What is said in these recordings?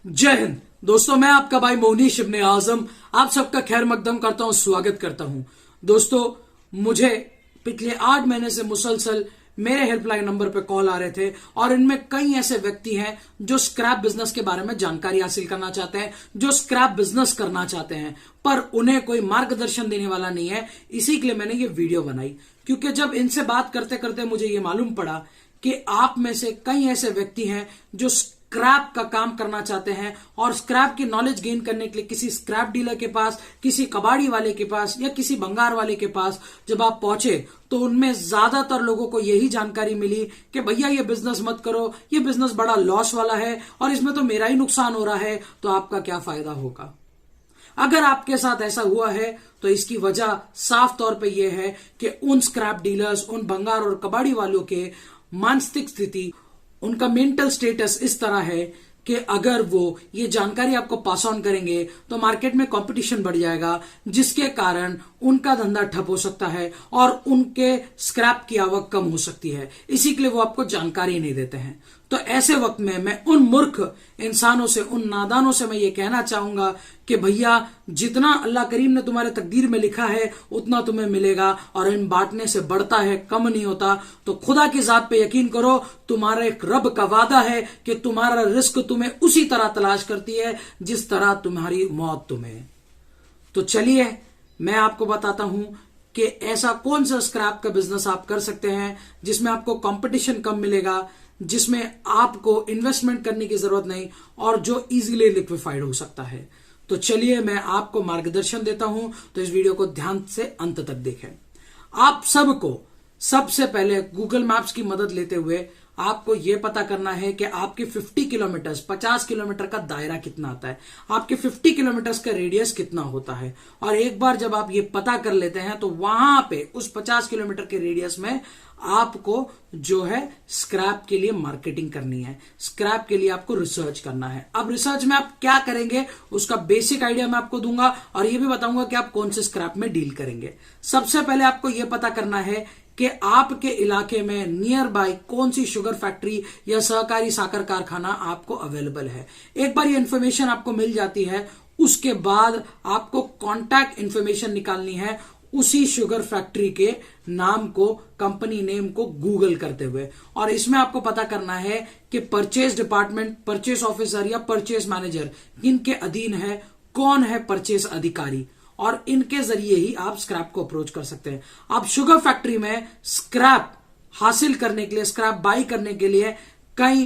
जय हिंद दोस्तों, मैं आपका भाई मोहनीश इब्ने आजम आप सबका खैर मकदम करता हूं, स्वागत करता हूं। दोस्तों, मुझे पिछले 8 महीने से मुसलसल मेरे हेल्पलाइन नंबर पे कॉल आ रहे थे और इनमें कई ऐसे व्यक्ति हैं जो स्क्रैप बिजनेस के बारे में जानकारी हासिल करना चाहते हैं, जो स्क्रैप बिजनेस करना चाहते हैं, पर उन्हें कोई मार्गदर्शन देने वाला नहीं है। इसी के लिए मैंने ये वीडियो बनाई, क्योंकि जब इनसे बात करते करते मुझे ये मालूम पड़ा कि आप में से कई ऐसे व्यक्ति हैं जो स्क्रैप का काम करना चाहते हैं और स्क्रैप की नॉलेज गेन करने के लिए किसी स्क्रैप डीलर के पास, किसी कबाड़ी वाले के पास या किसी भंगार वाले के पास जब आप पहुंचे तो उनमें ज्यादातर लोगों को यही जानकारी मिली कि भैया ये बिजनेस मत करो, ये बिजनेस बड़ा लॉस वाला है और इसमें तो मेरा ही नुकसान हो रहा है, तो आपका क्या फायदा होगा। अगर आपके साथ ऐसा हुआ है तो इसकी वजह साफ तौर पे यह है कि उन स्क्रैप डीलर्स, उन भंगार और कबाड़ी वालों के मानसिक स्थिति, उनका मेंटल स्टेटस इस तरह है कि अगर वो ये जानकारी आपको पास ऑन करेंगे तो मार्केट में कंपटीशन बढ़ जाएगा, जिसके कारण उनका धंधा ठप हो सकता है और उनके स्क्रैप की आवक कम हो सकती है। इसी के लिए वो आपको जानकारी नहीं देते हैं। तो ऐसे वक्त में मैं उन मूर्ख इंसानों से, उन नादानों से मैं ये कहना चाहूंगा कि भैया, जितना अल्लाह करीम ने तुम्हारे तकदीर में लिखा है उतना तुम्हें मिलेगा और इन बांटने से बढ़ता है, कम नहीं होता। तो खुदा की जात पे यकीन करो, तुम्हारे एक रब का वादा है कि तुम्हारा रिस्क तुम्हें उसी तरह तलाश करती है जिस तरह तुम्हारी मौत तुम्हें। तो चलिए मैं आपको बताता हूं कि ऐसा कौन सा स्क्रैप का बिजनेस आप कर सकते हैं जिसमें आपको कंपटीशन कम मिलेगा, जिसमें आपको इन्वेस्टमेंट करने की जरूरत नहीं और जो इजीली लिक्विफाइड हो सकता है। तो चलिए मैं आपको मार्गदर्शन देता हूं, तो इस वीडियो को ध्यान से अंत तक देखें। आप सबको सबसे पहले गूगल मैप्स की मदद लेते हुए आपको यह पता करना है कि आपके 50 किलोमीटर, 50 किलोमीटर का दायरा कितना आता है, आपके 50 किलोमीटर का रेडियस कितना होता है। और एक बार जब आप ये पता कर लेते हैं तो वहां पे उस 50 किलोमीटर के रेडियस में आपको जो है स्क्रैप के लिए मार्केटिंग करनी है, स्क्रैप के लिए आपको रिसर्च करना है। अब रिसर्च में आप क्या करेंगे उसका बेसिक आइडिया मैं आपको दूंगा और ये भी बताऊंगा कि आप कौन से स्क्रैप में डील करेंगे। सबसे पहले आपको यह पता करना है कि आपके इलाके में नियर बाय कौन सी शुगर फैक्ट्री या सहकारी साकर कारखाना आपको अवेलेबल है। एक बार ये इंफॉर्मेशन आपको मिल जाती है, उसके बाद आपको कॉन्टैक्ट इंफॉर्मेशन निकालनी है उसी शुगर फैक्ट्री के नाम को, कंपनी नेम को गूगल करते हुए। और इसमें आपको पता करना है कि परचेज डिपार्टमेंट, परचेज ऑफिसर या परचेज मैनेजर किनके अधीन है, कौन है परचेज अधिकारी, और इनके जरिए ही आप स्क्रैप को अप्रोच कर सकते हैं। आप शुगर फैक्ट्री में स्क्रैप हासिल करने के लिए, स्क्रैप बाई करने के लिए कई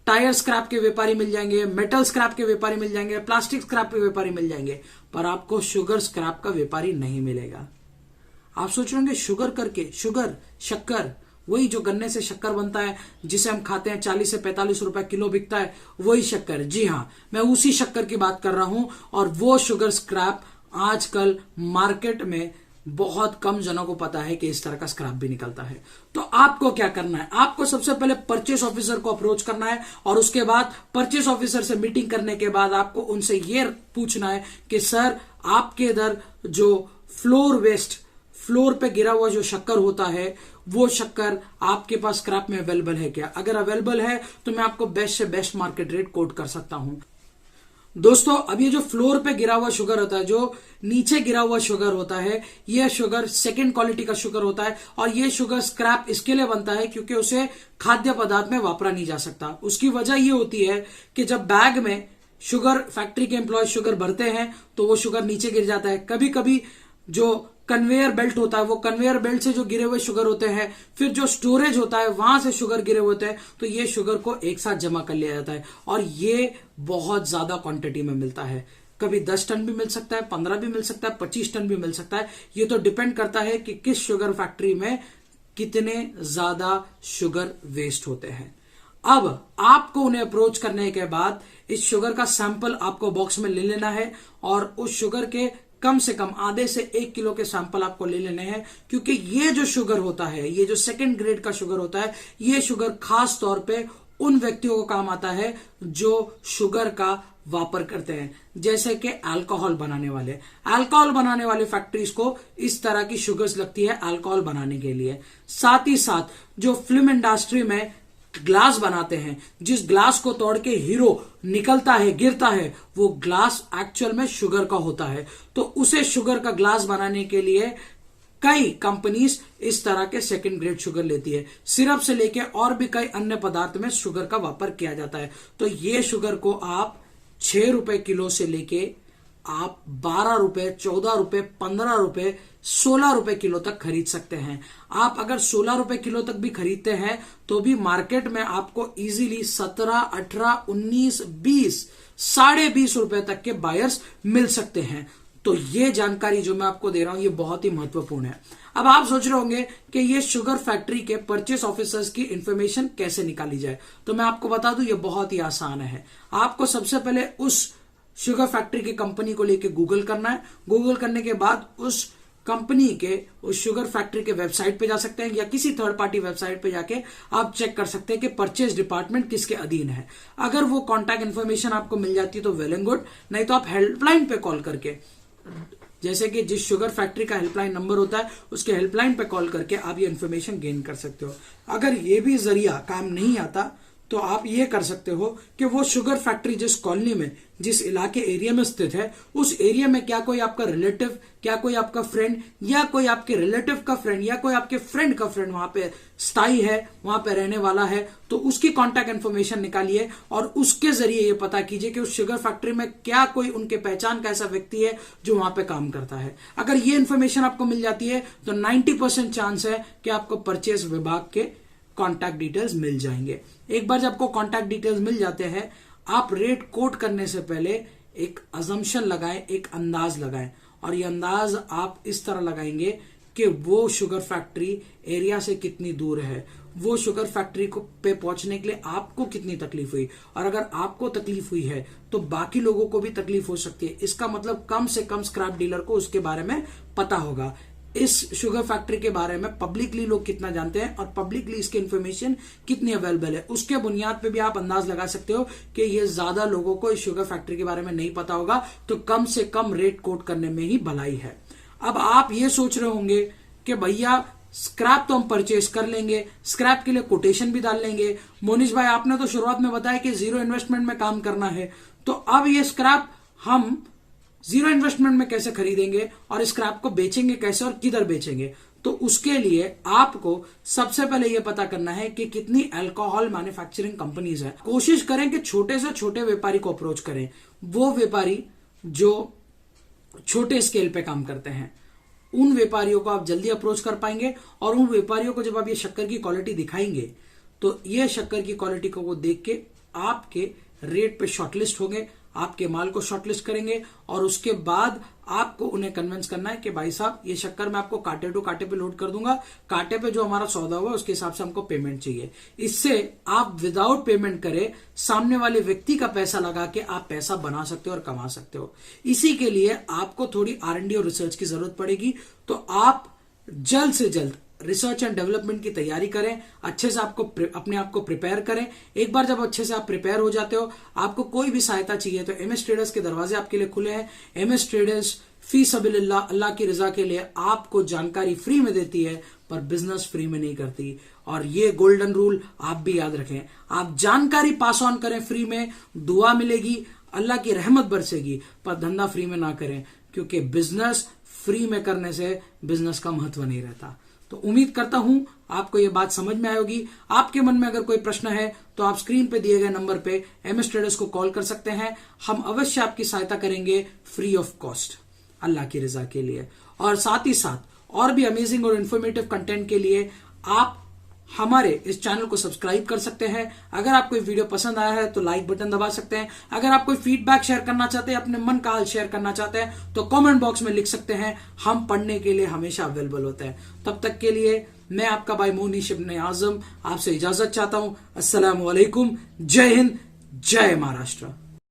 टायर स्क्रैप के व्यापारी मिल जाएंगे, मेटल स्क्रैप के व्यापारी मिल जाएंगे, प्लास्टिक स्क्रैप के व्यापारी मिल जाएंगे, पर आपको शुगर स्क्रैप का व्यापारी नहीं मिलेगा। आप सोच रहे होंगे शुगर करके, शुगर शक्कर, वही जो गन्ने से शक्कर बनता है जिसे हम खाते हैं, 40 से 45 रुपए किलो बिकता है, वही शक्कर। जी हां, मैं उसी शक्कर की बात कर रहा हूं। और वो शुगर स्क्रैप आजकल मार्केट में बहुत कम जनों को पता है कि इस तरह का स्क्रैप भी निकलता है। तो आपको क्या करना है, आपको सबसे पहले परचेस ऑफिसर को अप्रोच करना है और उसके बाद परचेस ऑफिसर से मीटिंग करने के बाद आपको उनसे यह पूछना है कि सर, आपके इधर जो फ्लोर वेस्ट, फ्लोर पे गिरा हुआ जो शक्कर होता है, वो शक्कर आपके पास स्क्रैप में अवेलेबल है क्या? अगर अवेलेबल है तो मैं आपको बेस्ट से बेस्ट मार्केट रेट कोट कर सकता हूं। दोस्तों, अब ये जो फ्लोर पे गिरा हुआ शुगर होता है, जो नीचे गिरा हुआ शुगर होता है, यह शुगर सेकंड क्वालिटी का शुगर होता है और यह शुगर स्क्रैप इसके लिए बनता है क्योंकि उसे खाद्य पदार्थ में वापरा नहीं जा सकता। उसकी वजह यह होती है कि जब बैग में शुगर फैक्ट्री के एम्प्लॉय शुगर भरते हैं तो वो शुगर नीचे गिर जाता है। कभी कभी जो कन्वेयर बेल्ट होता है, वो कन्वेयर बेल्ट से जो गिरे हुए शुगर होते हैं, फिर जो स्टोरेज होता है वहां से शुगर गिरे हुए होते हैं, तो ये शुगर को एक साथ जमा कर लिया जाता है और ये बहुत ज्यादा क्वांटिटी में मिलता है। कभी 10 टन भी मिल सकता है, 15 भी मिल सकता है, 25 टन भी मिल सकता है। ये तो डिपेंड करता है कि किस शुगर फैक्ट्री में कितने ज्यादा शुगर वेस्ट होते हैं। अब आपको उन्हें अप्रोच करने के बाद इस शुगर का सैंपल आपको बॉक्स में ले लेना है और उस शुगर के कम से कम आधे से 1 किलो के सैंपल आपको ले लेने हैं, क्योंकि ये जो शुगर होता है, ये जो सेकंड ग्रेड का शुगर होता है, ये शुगर खास तौर पे उन व्यक्तियों को काम आता है जो शुगर का वापर करते हैं, जैसे कि अल्कोहल बनाने वाले। अल्कोहल बनाने वाले फैक्ट्रीज को इस तरह की शुगर्स लगती है अल्कोहल बनाने के लिए। साथ ही साथ जो फिल्म इंडस्ट्री में ग्लास बनाते हैं, जिस ग्लास को तोड़ के हीरो निकलता है, गिरता है, वो ग्लास एक्चुअल में शुगर का होता है। तो उसे शुगर का ग्लास बनाने के लिए कई कंपनीज इस तरह के सेकंड ग्रेड शुगर लेती है। सिरप से लेके और भी कई अन्य पदार्थ में शुगर का वापर किया जाता है। तो ये शुगर को आप 6 रुपए किलो से लेके आप 12 रुपए, 14 रुपए, 15 रुपए, 16 रुपए किलो तक खरीद सकते हैं। आप अगर 16 रुपए किलो तक भी खरीदते हैं तो भी मार्केट में आपको इजीली 17, 18, 19, 20, 20.5 रुपए तक के बायर्स मिल सकते हैं। तो ये जानकारी जो मैं आपको दे रहा हूं ये बहुत ही महत्वपूर्ण है। अब आप सोच रहे होंगे कि ये शुगर फैक्ट्री के परचेस ऑफिसर्स की इंफॉर्मेशन कैसे निकाली जाए। तो मैं आपको बता दूं ये बहुत ही आसान है। आपको सबसे पहले उस शुगर फैक्ट्री की कंपनी को लेके गूगल करना है। गूगल करने के बाद उस कंपनी के, उस शुगर फैक्ट्री के वेबसाइट पे जा सकते हैं या किसी थर्ड पार्टी वेबसाइट पे जाके आप चेक कर सकते हैं कि परचेज डिपार्टमेंट किसके अधीन है। अगर वो कॉन्टैक्ट इन्फॉर्मेशन आपको मिल जाती है तो वेल एंड गुड, नहीं तो आप हेल्पलाइन पे कॉल करके, जैसे कि जिस शुगर फैक्ट्री का हेल्पलाइन नंबर होता है उसके हेल्पलाइन पे कॉल करके आप ये इन्फॉर्मेशन गेन कर सकते हो। अगर ये भी जरिया काम नहीं आता तो आप ये कर सकते हो कि वो शुगर फैक्ट्री जिस कॉलोनी में, जिस इलाके एरिया में स्थित है, उस एरिया में क्या कोई आपका रिलेटिव, क्या कोई आपका फ्रेंड या कोई आपके रिलेटिव का फ्रेंड या कोई आपके फ्रेंड का फ्रेंड वहां पे स्थायी है, वहां पे रहने वाला है, तो उसकी कॉन्टैक्ट इन्फॉर्मेशन निकालिए और उसके जरिए ये पता कीजिए कि उस शुगर फैक्ट्री में क्या कोई उनके पहचान का ऐसा व्यक्ति है जो वहां पे काम करता है। अगर ये इन्फॉर्मेशन आपको मिल जाती है तो 90% चांस है कि आपको परचेज विभाग के कॉन्टैक्ट डिटेल्स मिल जाएंगे। एक बार जब आपको कॉन्टैक्ट डिटेल्स मिल जाते हैं, आप रेट कोट करने से पहले एक अजम्पशन लगाएं, एक अंदाज लगाएं, और ये अंदाज आप इस तरह लगाएंगे कि वो शुगर फैक्ट्री एरिया से कितनी दूर है, वो शुगर फैक्ट्री को पे पहुंचने के लिए आपको कितनी तकलीफ हुई, और अगर आपको तकलीफ हुई है तो बाकी लोगों को भी तकलीफ हो सकती है। इसका मतलब कम से कम स्क्रैप डीलर को उसके बारे में पता होगा। इस शुगर फैक्ट्री के बारे में पब्लिकली लोग कितना जानते हैं और पब्लिकली इसकी इंफॉर्मेशन कितनी अवेलेबल है, उसके बुनियाद पे भी आप अंदाज लगा सकते हो कि ये ज्यादा लोगों को इस शुगर फैक्ट्री के बारे में नहीं पता होगा, तो कम से कम रेट कोट करने में ही भलाई है। अब आप ये सोच रहे होंगे कि भैया स्क्रैप तो हम परचेज कर लेंगे, स्क्रैप के लिए कोटेशन भी डाल लेंगे। मोनिश भाई आपने तो शुरुआत में बताया कि जीरो इन्वेस्टमेंट में काम करना है, तो अब ये स्क्रैप हम जीरो इन्वेस्टमेंट में कैसे खरीदेंगे और स्क्रैप को बेचेंगे कैसे और किधर बेचेंगे? तो उसके लिए आपको सबसे पहले यह पता करना है कि कितनी अल्कोहल मैन्युफैक्चरिंग कंपनीज है। कोशिश करें कि छोटे से छोटे व्यापारी को अप्रोच करें, वो व्यापारी जो छोटे स्केल पे काम करते हैं, उन व्यापारियों को आप जल्दी अप्रोच कर पाएंगे। और उन व्यापारियों को जब आप ये शक्कर की क्वालिटी दिखाएंगे तो ये शक्कर की क्वालिटी को वो देख के आपके रेट पे शॉर्टलिस्ट होंगे, आपके माल को शॉर्टलिस्ट करेंगे, और उसके बाद आपको उन्हें कन्विंस करना है कि भाई साहब ये शक्कर मैं आपको कांटे टू कांटे पे लोड कर दूंगा, कांटे पे जो हमारा सौदा हुआ उसके हिसाब से हमको पेमेंट चाहिए। इससे आप विदाउट पेमेंट करे सामने वाले व्यक्ति का पैसा लगा के आप पैसा बना सकते हो और कमा सकते हो। इसी के लिए आपको थोड़ी R&D और रिसर्च की जरूरत पड़ेगी। तो आप जल्द से जल्द रिसर्च एंड डेवलपमेंट की तैयारी करें, अच्छे से आपको अपने आप को प्रिपेयर करें। एक बार जब अच्छे से आप प्रिपेयर हो जाते हो, आपको कोई भी सहायता चाहिए तो MS ट्रेडर्स के दरवाजे आपके लिए खुले हैं। MS ट्रेडर्स फी सबीलिल्लाह, अल्लाह की रजा के लिए आपको जानकारी फ्री में देती है, पर बिजनेस फ्री में नहीं करती। और ये गोल्डन रूल आप भी याद रखें, आप जानकारी पास ऑन करें फ्री में, दुआ मिलेगी, अल्लाह की रहमत बरसेगी, पर धंधा फ्री में ना करें, क्योंकि बिजनेस फ्री में करने से बिजनेस का महत्व नहीं रहता। तो उम्मीद करता हूं आपको ये बात समझ में आई होगी। आपके मन में अगर कोई प्रश्न है तो आप स्क्रीन पे दिए गए नंबर पे MS ट्रेडर्स को कॉल कर सकते हैं, हम अवश्य आपकी सहायता करेंगे फ्री ऑफ कॉस्ट, अल्लाह की रजा के लिए। और साथ ही साथ और भी अमेजिंग और इन्फॉर्मेटिव कंटेंट के लिए आप हमारे इस चैनल को सब्सक्राइब कर सकते हैं। अगर आपको ये वीडियो पसंद आया है तो लाइक बटन दबा सकते हैं। अगर आप कोई फीडबैक शेयर करना चाहते हैं, अपने मन का हाल शेयर करना चाहते हैं, तो कमेंट बॉक्स में लिख सकते हैं, हम पढ़ने के लिए हमेशा अवेलेबल होते हैं। तब तक के लिए मैं आपका भाई मोनीश इब्ने आजम आपसे इजाजत चाहता हूं। अस्सलाम वालेकुम, जय हिंद, जय महाराष्ट्र।